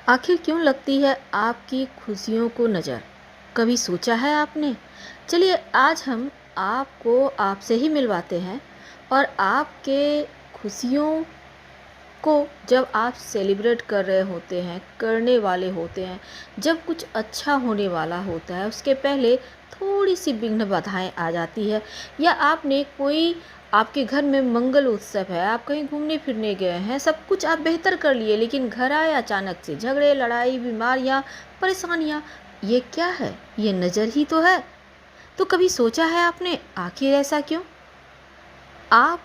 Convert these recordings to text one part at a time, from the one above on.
आखिर क्यों लगती है आपकी खुशियों को नज़र? कभी सोचा है आपने? चलिए आज हम आपको आपसे ही मिलवाते हैं और आपके खुशियों को जब आप सेलिब्रेट कर रहे होते हैं, करने वाले होते हैं, जब कुछ अच्छा होने वाला होता है, उसके पहले थोड़ी-सी विघ्न बाधाएँ आ जाती है या आपने कोई आपके घर में मंगल उत्सव है, आप कहीं घूमने-फिरने गए हैं, सब कुछ आप बेहतर कर लिए लेकिन घर आए अचानक से झगड़े, लड़ाई, बीमारियाँ, परेशानियाँ। ये क्या है? ये नज़र ही तो है। तो कभी सोचा है आपने आखिर ऐसा क्यों? आप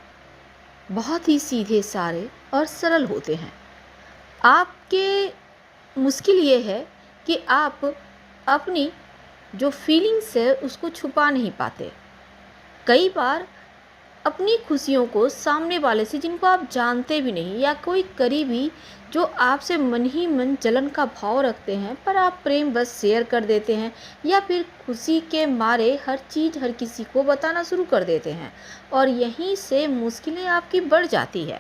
बहुत ही सीधे सारे और सरल होते हैं। आपके मुश्किल ये है कि आप अपनी जो फीलिंग्स है उसको छुपा नहीं पाते। कई बार अपनी खुशियों को सामने वाले से जिनको आप जानते भी नहीं या कोई करीबी जो आपसे मन ही मन जलन का भाव रखते हैं पर आप प्रेम बस शेयर कर देते हैं या फिर खुशी के मारे हर चीज़ हर किसी को बताना शुरू कर देते हैं और यहीं से मुश्किलें आपकी बढ़ जाती है।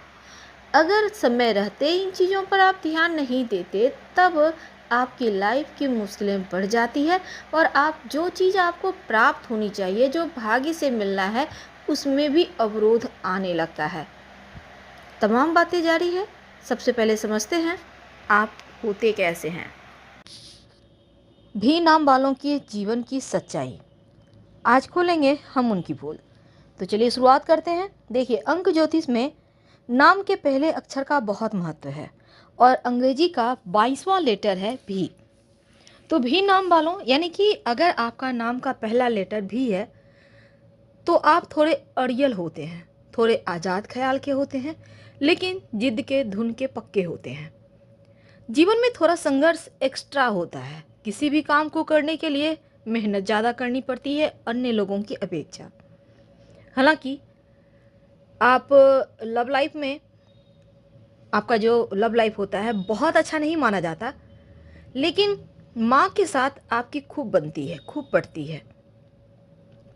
अगर समय रहते इन चीज़ों पर आप ध्यान नहीं देते तब आपकी लाइफ की मुश्किलें बढ़ जाती है और आप जो चीज़ आपको प्राप्त होनी चाहिए जो भाग्य से मिलना है उसमें भी अवरोध आने लगता है। तमाम बातें जारी है। सबसे पहले समझते हैं आप होते कैसे हैं। भी नाम वालों के जीवन की सच्चाई आज खोलेंगे हम उनकी भूल। तो चलिए शुरुआत करते हैं। देखिए अंक ज्योतिष में नाम के पहले अक्षर का बहुत महत्व है और अंग्रेजी का 22वां लेटर है भी। तो भी नाम वालों यानी कि अगर आपका नाम का पहला लेटर भी है तो आप थोड़े अड़ियल होते हैं, थोड़े आज़ाद ख्याल के होते हैं, लेकिन जिद के धुन के पक्के होते हैं। जीवन में थोड़ा संघर्ष एक्स्ट्रा होता है। किसी भी काम को करने के लिए मेहनत ज़्यादा करनी पड़ती है अन्य लोगों की अपेक्षा। हालांकि आप लव लाइफ में आपका जो लव लाइफ होता है बहुत अच्छा नहीं माना जाता, लेकिन माँ के साथ आपकी खूब बनती है, खूब बढ़ती है।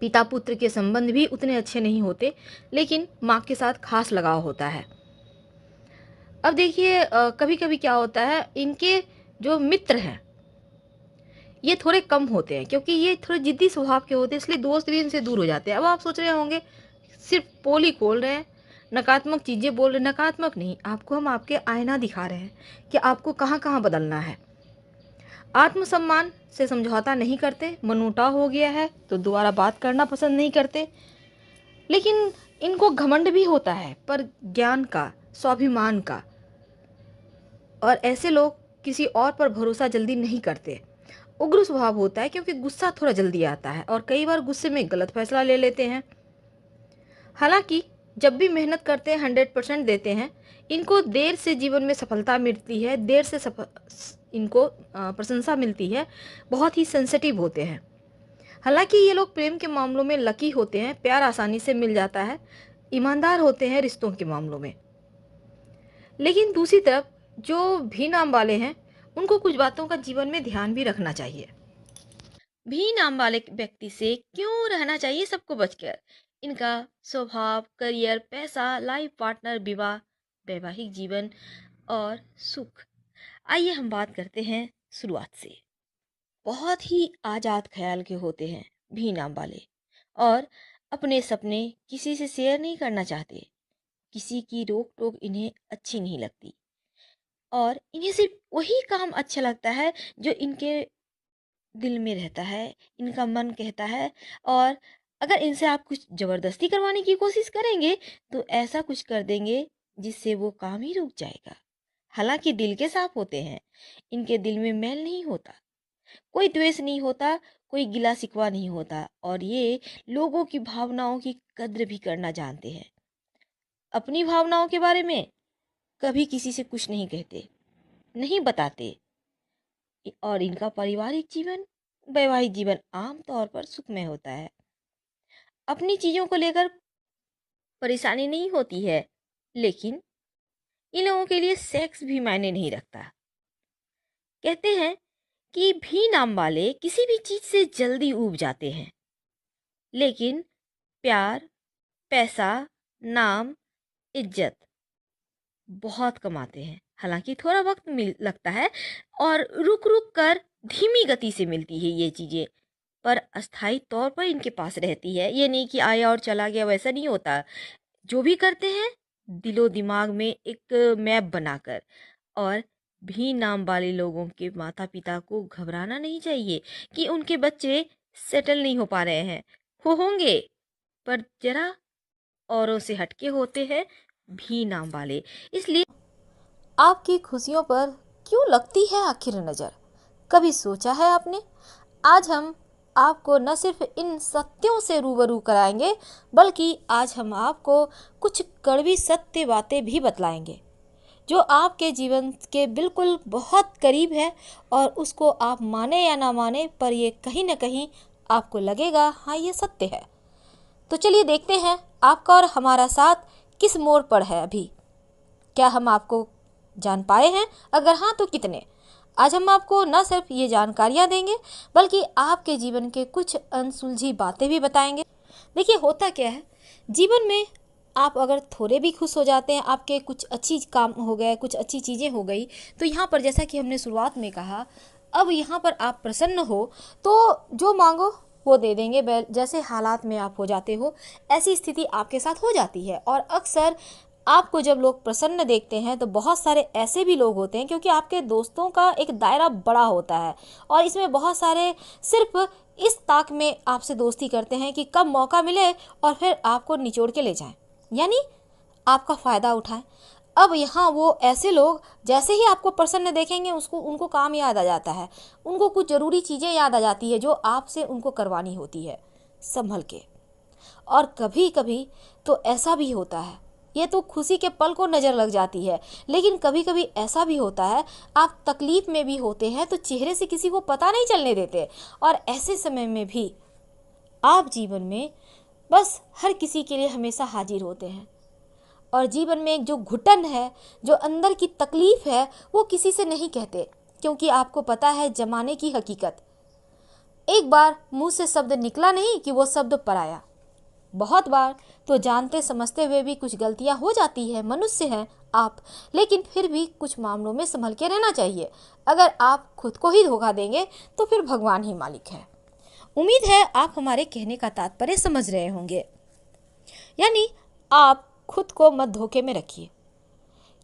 पिता पुत्र के संबंध भी उतने अच्छे नहीं होते, लेकिन माँ के साथ खास लगाव होता है। अब देखिए कभी कभी क्या होता है, इनके जो मित्र हैं ये थोड़े कम होते हैं क्योंकि ये थोड़े जिद्दी स्वभाव के होते हैं, इसलिए दोस्त भी इनसे दूर हो जाते हैं। अब आप सोच रहे होंगे सिर्फ पोल ही खोल रहे हैं, नकारात्मक चीज़ें बोल रहे हैं। नकारात्मक नहीं, आपको हम आपके आईना दिखा रहे हैं कि आपको कहाँ कहाँ बदलना है। आत्मसम्मान से समझौता नहीं करते, मनमुटाव हो गया है तो दोबारा बात करना पसंद नहीं करते। लेकिन इनको घमंड भी होता है पर ज्ञान का, स्वाभिमान का। और ऐसे लोग किसी और पर भरोसा जल्दी नहीं करते। उग्र स्वभाव होता है क्योंकि गुस्सा थोड़ा जल्दी आता है और कई बार गुस्से में गलत फैसला ले लेते हैं। हालांकि जब भी मेहनत करते हैं 100% देते हैं। इनको देर से जीवन में सफलता मिलती है, देर से इनको प्रशंसा मिलती है। बहुत ही सेंसिटिव होते हैं। हालांकि ये लोग प्रेम के मामलों में लकी होते हैं, प्यार आसानी से मिल जाता है, ईमानदार होते हैं रिश्तों के मामलों में। लेकिन दूसरी तरफ जो भी नाम वाले हैं उनको कुछ बातों का जीवन में ध्यान भी रखना चाहिए। भी नाम वाले व्यक्ति से क्यों रहना चाहिए सबको बचकर। इनका स्वभाव, करियर, पैसा, लाइफ पार्टनर, विवाह, वैवाहिक जीवन और सुख। आइए हम बात करते हैं शुरुआत से। बहुत ही आजाद ख्याल के होते हैं भी नाम वाले और अपने सपने किसी से शेयर नहीं करना चाहते। किसी की रोक टोक इन्हें अच्छी नहीं लगती और इन्हें सिर्फ वही काम अच्छा लगता है जो इनके दिल में रहता है, इनका मन कहता है। और अगर इनसे आप कुछ ज़बरदस्ती करवाने की कोशिश करेंगे तो ऐसा कुछ कर देंगे जिससे वो काम ही रुक जाएगा। हालांकि दिल के साफ होते हैं, इनके दिल में मैल नहीं होता, कोई द्वेष नहीं होता, कोई गिला शिकवा नहीं होता और ये लोगों की भावनाओं की कद्र भी करना जानते हैं। अपनी भावनाओं के बारे में कभी किसी से कुछ नहीं कहते, नहीं बताते। और इनका पारिवारिक जीवन, वैवाहिक जीवन आम तौर पर सुखमय होता है। अपनी चीजों को लेकर परेशानी नहीं होती है, लेकिन इन लोगों के लिए सेक्स भी मायने नहीं रखता। कहते हैं कि भी नाम वाले किसी भी चीज से जल्दी ऊब जाते हैं, लेकिन प्यार, पैसा, नाम, इज्जत बहुत कमाते हैं। हालांकि थोड़ा वक्त मिल लगता है और रुक रुक कर धीमी गति से मिलती है ये चीज़ें, पर अस्थायी तौर पर इनके पास रहती है। ये नहीं कि आया और चला गया, वैसा नहीं होता। जो भी करते हैं दिलो दिमाग में एक मैप बनाकर। और भी नाम वाले लोगों के माता पिता को घबराना नहीं चाहिए कि उनके बच्चे सेटल नहीं हो पा रहे हैं। वो होंगे, पर जरा औरों से हटके होते हैं भी नाम वाले। इसलिए आपकी खुशियों पर क्यों लगती है आखिर नज़र? कभी सोचा है आपने? आज हम आपको न सिर्फ इन सत्यों से रूबरू कराएंगे, बल्कि आज हम आपको कुछ कड़वी सत्य बातें भी बतलाएंगे जो आपके जीवन के बिल्कुल बहुत करीब है। और उसको आप माने या ना माने, पर ये कहीं ना कहीं आपको लगेगा हाँ ये सत्य है। तो चलिए देखते हैं आपका और हमारा साथ किस मोड़ पर है अभी। क्या हम आपको जान पाए हैं? अगर हाँ तो कितने? आज हम आपको न सिर्फ ये जानकारियाँ देंगे, बल्कि आपके जीवन के कुछ अनसुलझी बातें भी बताएंगे। देखिए होता क्या है, जीवन में आप अगर थोड़े भी खुश हो जाते हैं, आपके कुछ अच्छी काम हो गए, कुछ अच्छी चीज़ें हो गई, तो यहाँ पर जैसा कि हमने शुरुआत में कहा, अब यहाँ पर आप प्रसन्न हो तो जो मांगो वो दे देंगे। जैसे हालात में आप हो जाते हो, ऐसी स्थिति आपके साथ हो जाती है। और अक्सर आपको जब लोग प्रसन्न देखते हैं तो बहुत सारे ऐसे भी लोग होते हैं, क्योंकि आपके दोस्तों का एक दायरा बड़ा होता है और इसमें बहुत सारे सिर्फ इस ताक में आपसे दोस्ती करते हैं कि कब मौका मिले और फिर आपको निचोड़ के ले जाएं, यानी आपका फ़ायदा उठाएं। अब यहाँ वो ऐसे लोग जैसे ही आपको प्रसन्न देखेंगे, उनको काम याद आ जाता है, उनको कुछ ज़रूरी चीज़ें याद आ जाती है जो आपसे उनको करवानी होती है संभल के। और कभी कभी तो ऐसा भी होता है, ये तो खुशी के पल को नज़र लग जाती है, लेकिन कभी कभी ऐसा भी होता है आप तकलीफ़ में भी होते हैं तो चेहरे से किसी को पता नहीं चलने देते। और ऐसे समय में भी आप जीवन में बस हर किसी के लिए हमेशा हाजिर होते हैं। और जीवन में एक जो घुटन है, जो अंदर की तकलीफ़ है, वो किसी से नहीं कहते, क्योंकि आपको पता है जमाने की हकीकत। एक बार मुंह से शब्द निकला नहीं कि वो शब्द पराया। बहुत बार तो जानते समझते हुए भी कुछ गलतियां हो जाती है, मनुष्य हैं आप, लेकिन फिर भी कुछ मामलों में संभल के रहना चाहिए। अगर आप खुद को ही धोखा देंगे तो फिर भगवान ही मालिक है। उम्मीद है आप हमारे कहने का तात्पर्य समझ रहे होंगे। यानी आप खुद को मत धोखे में रखिए,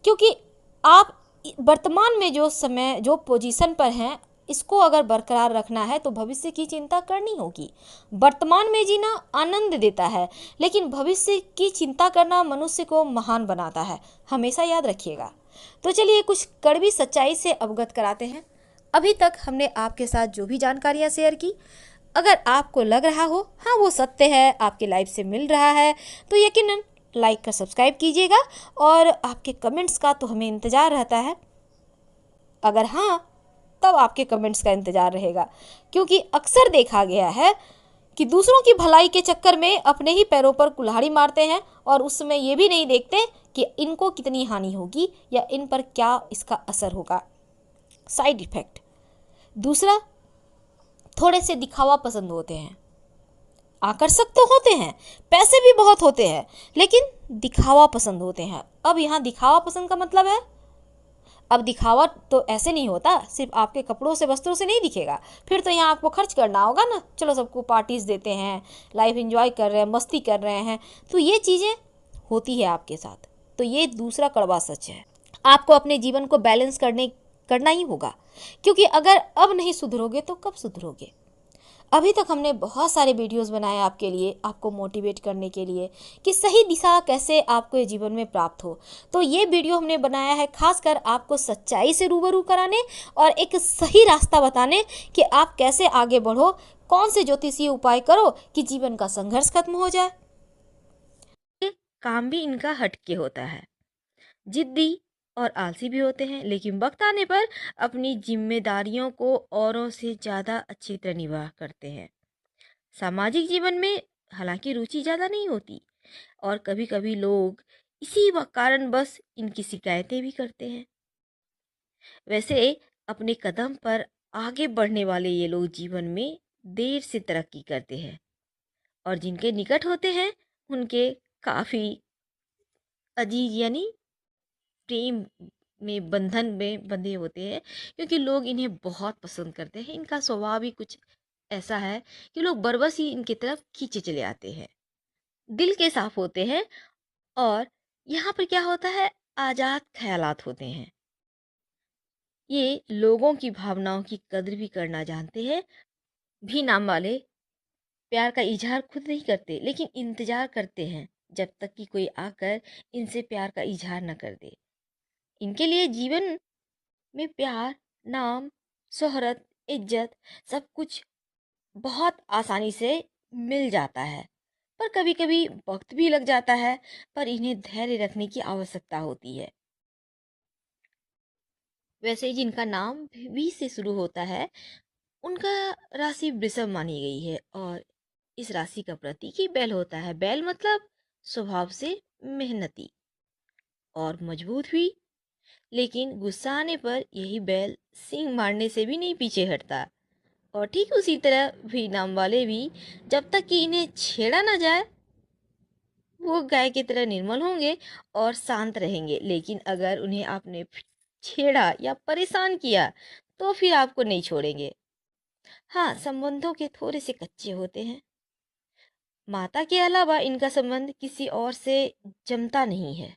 क्योंकि आप वर्तमान में जो समय जो पोजीशन पर हैं, इसको अगर बरकरार रखना है तो भविष्य की चिंता करनी होगी। वर्तमान में जीना आनंद देता है, लेकिन भविष्य की चिंता करना मनुष्य को महान बनाता है, हमेशा याद रखिएगा। तो चलिए कुछ कड़वी सच्चाई से अवगत कराते हैं। अभी तक हमने आपके साथ जो भी जानकारियाँ शेयर की, अगर आपको लग रहा हो हाँ वो सत्य है, आपकी लाइफ से मिल रहा है, तो यकीनन लाइक कर सब्सक्राइब कीजिएगा। और आपके कमेंट्स का तो हमें इंतज़ार रहता है। अगर हाँ, तब आपके कमेंट्स का इंतज़ार रहेगा, क्योंकि अक्सर देखा गया है कि दूसरों की भलाई के चक्कर में अपने ही पैरों पर कुल्हाड़ी मारते हैं और उस समय ये भी नहीं देखते कि इनको कितनी हानि होगी या इन पर क्या इसका असर होगा, साइड इफ़ेक्ट। दूसरा, थोड़े से दिखावा पसंद होते हैं, आकर्षक तो होते हैं, पैसे भी बहुत होते हैं, लेकिन दिखावा पसंद होते हैं। अब यहाँ दिखावा पसंद का मतलब है, अब दिखावा तो ऐसे नहीं होता, सिर्फ आपके कपड़ों से वस्त्रों से नहीं दिखेगा, फिर तो यहाँ आपको खर्च करना होगा ना। चलो सबको पार्टीज़ देते हैं, लाइफ एंजॉय कर रहे हैं, मस्ती कर रहे हैं, तो ये चीज़ें होती है आपके साथ। तो ये दूसरा कड़वा सच है, आपको अपने जीवन को बैलेंस करना ही होगा, क्योंकि अगर अब नहीं सुधरोगे तो कब सुधरोगे। अभी तक हमने बहुत सारे वीडियोस बनाए आपके लिए, आपको मोटिवेट करने के लिए कि सही दिशा कैसे आपको जीवन में प्राप्त हो। तो ये वीडियो हमने बनाया है खासकर आपको सच्चाई से रूबरू कराने और एक सही रास्ता बताने कि आप कैसे आगे बढ़ो, कौन से ज्योतिषीय उपाय करो कि जीवन का संघर्ष खत्म हो जाए। काम भी इनका हटके होता है, जिद्दी और आलसी भी होते हैं, लेकिन वक्त आने पर अपनी जिम्मेदारियों को औरों से ज़्यादा अच्छी तरह निभा करते हैं। सामाजिक जीवन में हालांकि रुचि ज़्यादा नहीं होती और कभी कभी लोग इसी कारण बस इनकी शिकायतें भी करते हैं। वैसे अपने कदम पर आगे बढ़ने वाले ये लोग जीवन में देर से तरक्की करते हैं और जिनके निकट होते हैं उनके काफ़ी अजीज यानी प्रेम में बंधन में बंधे होते हैं, क्योंकि लोग इन्हें बहुत पसंद करते हैं। इनका स्वभाव ही कुछ ऐसा है कि लोग बरबस ही इनकी तरफ खींचे चले आते हैं। दिल के साफ होते हैं और यहाँ पर क्या होता है, आजाद ख्यालात होते हैं। ये लोगों की भावनाओं की कद्र भी करना जानते हैं। भी नाम वाले प्यार का इजहार खुद नहीं करते, लेकिन इंतजार करते हैं जब तक कि कोई आकर इनसे प्यार का इजहार न कर दे। इनके लिए जीवन में प्यार, नाम, शोहरत, इज्जत सब कुछ बहुत आसानी से मिल जाता है। पर कभी-कभी वक्त भी लग जाता है, पर इन्हें धैर्य रखने की आवश्यकता होती है। वैसे जिनका नाम भी से शुरू होता है, उनका राशि वृषभ मानी गई है और इस राशि का प्रतीक ही बैल होता है। बैल मतलब स्वभाव से मेहनती और मजबूत भी, लेकिन गुस्सा आने पर यही बैल सींग मारने से भी नहीं पीछे हटता। और ठीक उसी तरह भी नाम वाले भी जब तक कि इन्हें छेड़ा ना जाए, वो गाय की तरह निर्मल होंगे और शांत रहेंगे। लेकिन अगर उन्हें आपने छेड़ा या परेशान किया, तो फिर आपको नहीं छोड़ेंगे। हाँ, संबंधों के थोड़े से कच्चे होते हैं। माता के अलावा इनका संबंध किसी और से जमता नहीं है।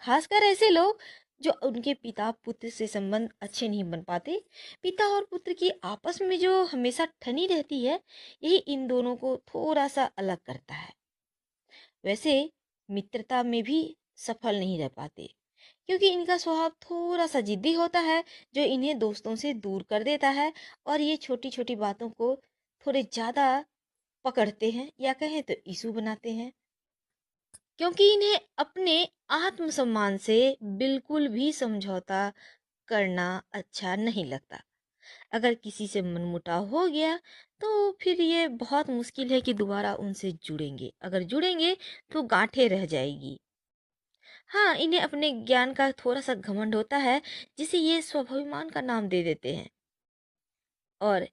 खासकर ऐसे लोग जो उनके पिता पुत्र से संबंध अच्छे नहीं बन पाते। पिता और पुत्र की आपस में जो हमेशा ठनी रहती है, यही इन दोनों को थोड़ा सा अलग करता है। वैसे मित्रता में भी सफल नहीं रह पाते, क्योंकि इनका स्वभाव थोड़ा सा जिद्दी होता है, जो इन्हें दोस्तों से दूर कर देता है। और ये छोटी छोटी बातों को थोड़े ज़्यादा पकड़ते हैं, या कहें तो इशू बनाते हैं, क्योंकि इन्हें अपने आत्मसम्मान से बिल्कुल भी समझौता करना अच्छा नहीं लगता। अगर किसी से मनमुटाव हो गया, तो फिर ये बहुत मुश्किल है कि दोबारा उनसे जुड़ेंगे। अगर जुड़ेंगे तो गांठें रह जाएगी। हाँ, इन्हें अपने ज्ञान का थोड़ा सा घमंड होता है, जिसे ये स्वाभिमान का नाम दे देते हैं। और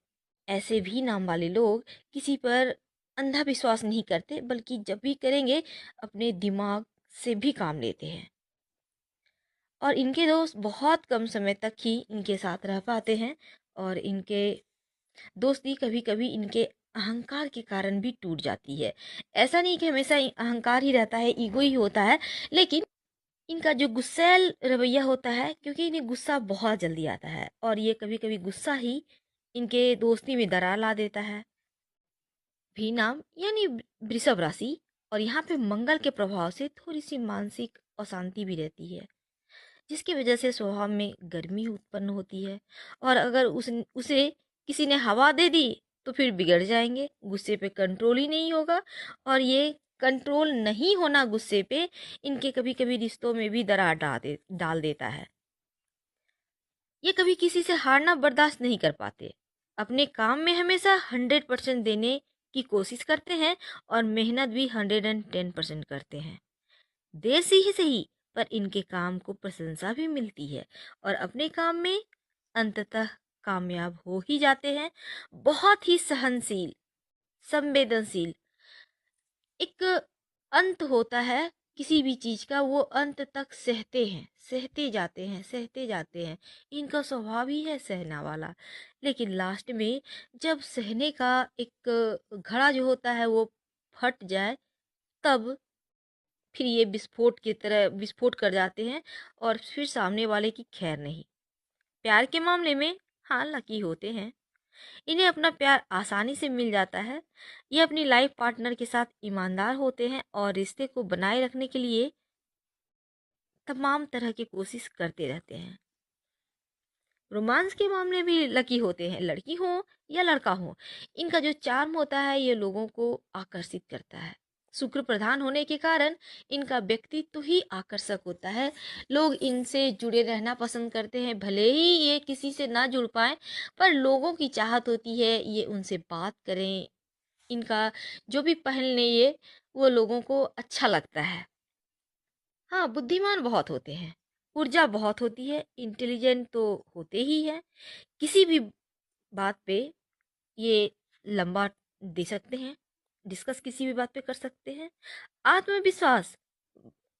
ऐसे भी नाम वाले लोग किसी पर अंधा विश्वास नहीं करते, बल्कि जब भी करेंगे अपने दिमाग से भी काम लेते हैं। और इनके दोस्त बहुत कम समय तक ही इनके साथ रह पाते हैं। और इनके दोस्ती कभी कभी इनके अहंकार के कारण भी टूट जाती है। ऐसा नहीं कि हमेशा अहंकार ही रहता है, ईगो ही होता है, लेकिन इनका जो गुस्सैल रवैया होता है, क्योंकि इन्हें गुस्सा बहुत जल्दी आता है और ये कभी कभी गुस्सा ही इनके दोस्ती में दरार ला देता है। भी नाम यानी वृषभ राशि, और यहाँ पे मंगल के प्रभाव से थोड़ी सी मानसिक अशांति भी रहती है, जिसकी वजह से स्वभाव में गर्मी उत्पन्न होती है। और अगर उसे किसी ने हवा दे दी, तो फिर बिगड़ जाएंगे। गुस्से पे कंट्रोल ही नहीं होगा, और ये कंट्रोल नहीं होना गुस्से पे इनके कभी कभी रिश्तों में भी दरार डाल देता है। ये कभी किसी से हारना बर्दाश्त नहीं कर पाते। अपने काम में हमेशा 100% देने की कोशिश करते हैं और मेहनत भी 110% करते हैं। देर से ही सही, पर इनके काम को प्रशंसा भी मिलती है और अपने काम में अंततः कामयाब हो ही जाते हैं। बहुत ही सहनशील, संवेदनशील, एक अंत होता है किसी भी चीज का, वो अंत तक सहते हैं, सहते जाते हैं, सहते जाते हैं। इनका स्वभाव ही है सहना वाला। लेकिन लास्ट में जब सहने का एक घड़ा जो होता है वो फट जाए, तब फिर ये विस्फोट की तरह विस्फोट कर जाते हैं और फिर सामने वाले की खैर नहीं। प्यार के मामले में हाँ लकी होते हैं, इन्हें अपना प्यार आसानी से मिल जाता है। ये अपनी लाइफ पार्टनर के साथ ईमानदार होते हैं और रिश्ते को बनाए रखने के लिए तमाम तरह की कोशिश करते रहते हैं। रोमांस के मामले भी लकी होते हैं, लड़की हो या लड़का हो। इनका जो चार्म होता है ये लोगों को आकर्षित करता है। शुक्र प्रधान होने के कारण इनका व्यक्तित्व ही आकर्षक होता है। लोग इनसे जुड़े रहना पसंद करते हैं, भले ही ये किसी से ना जुड़ पाए, पर लोगों की चाहत होती है ये उनसे बात करें। इनका जो भी पहनने ये वो लोगों को अच्छा लगता है। हाँ, बुद्धिमान बहुत होते हैं, ऊर्जा बहुत होती है, इंटेलिजेंट तो होते ही हैं। किसी भी बात पे ये लंबा दे सकते हैं, डिस्कस किसी भी बात पे कर सकते हैं। आत्मविश्वास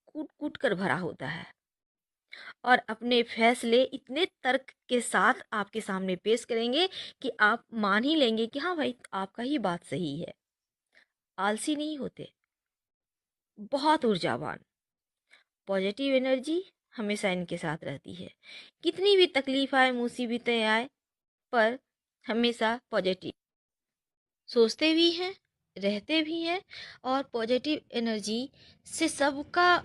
कूट कूट कर भरा होता है। और अपने फैसले इतने तर्क के साथ आपके सामने पेश करेंगे कि आप मान ही लेंगे कि हाँ भाई, आपका ही बात सही है। आलसी नहीं होते, बहुत ऊर्जावान, पॉजिटिव एनर्जी हमेशा इनके साथ रहती है। कितनी भी तकलीफ आए, मुसीबतें आए, पर हमेशा पॉजिटिव सोचते भी हैं, रहते भी हैं, और पॉजिटिव एनर्जी से सबका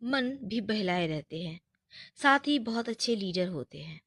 मन भी बहलाए रहते हैं। साथ ही बहुत अच्छे लीडर होते हैं।